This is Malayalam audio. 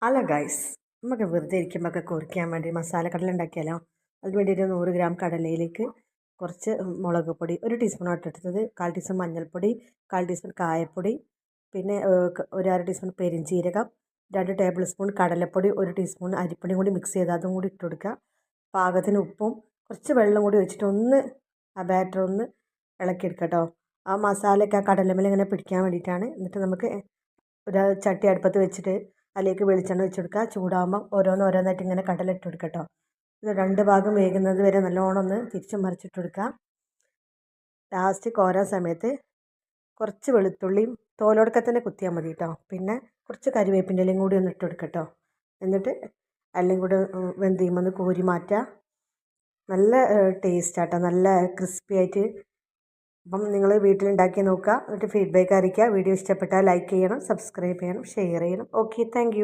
ഹലോ ഗൈസ്, നമുക്ക് വെറുതെ ഇരിക്കുമ്പോൾ കുറിക്കാൻ വേണ്ടി മസാല കടല ഉണ്ടാക്കിയാലോ? അതിന് വേണ്ടി ഒരു 100 ഗ്രാം കടലയിലേക്ക് കുറച്ച് മുളക് പൊടി, 1 ടീസ്പൂൺ എടുത്തത്, 1/4 ടീസ്പൂൺ മഞ്ഞൾപ്പൊടി, 1/4 ടീസ്പൂൺ കായപ്പൊടി, പിന്നെ ഒരു അര ടീസ്പൂൺ പെരിഞ്ചീരകം, 2 ടേബിൾ സ്പൂൺ കടലപ്പൊടി, 1 ടീസ്പൂൺ അരിപ്പൊടിയും കൂടി മിക്സ് ചെയ്ത് അതും കൂടി ഇട്ട് കൊടുക്കുക. പാകത്തിന് ഉപ്പും കുറച്ച് വെള്ളം കൂടി വെച്ചിട്ട് ആ ബാറ്റർ ഒന്ന് ഇളക്കിയെടുക്കുക കേട്ടോ. ആ മസാലയൊക്കെ ആ കടലമേൽ ഇങ്ങനെ പിടിക്കാൻ വേണ്ടിയിട്ടാണ്. എന്നിട്ട് നമുക്ക് ഒരു ചട്ടി അടുപ്പത്ത് വെച്ചിട്ട് അതിലേക്ക് വെളിച്ചെണ്ണ ഒഴിച്ച് കൊടുക്കുക. ചൂടാകുമ്പോൾ ഓരോന്നോരോന്നായിട്ട് ഇങ്ങനെ കടല ഇട്ട് കൊടുക്കുക കേട്ടോ. ഇത് 2 ഭാഗം വേകുന്നത് വരെ നല്ലോണം ഒന്ന് തിരിച്ച് മറിച്ചിട്ട് കൊടുക്കുക. ലാസ്റ്റ് കോരാൻ സമയത്ത് കുറച്ച് വെളുത്തുള്ളിയും തോലോടൊക്കെ തന്നെ കുത്തിയാൽ മതി കേട്ടോ. പിന്നെ കുറച്ച് കരിവേപ്പിൻ്റെ ഇലയും കൂടി ഒന്ന് ഇട്ട് കൊടുക്കുക കേട്ടോ. എന്നിട്ട് എല്ലാം കൂടി വെന്ത് കഴിയുമ്പോൾ ഒന്ന് കോരി മാറ്റുക. നല്ല ടേസ്റ്റാട്ടോ, നല്ല ക്രിസ്പി ആയിട്ട്. അപ്പം നിങ്ങൾ വീട്ടിലുണ്ടാക്കി നോക്കുക, എന്നിട്ട് ഫീഡ്ബാക്ക് അറിയിക്കുക. വീഡിയോ ഇഷ്ടപ്പെട്ടാൽ ലൈക്ക് ചെയ്യണം, സബ്സ്ക്രൈബ് ചെയ്യണം, ഷെയർ ചെയ്യണം. Okay, thank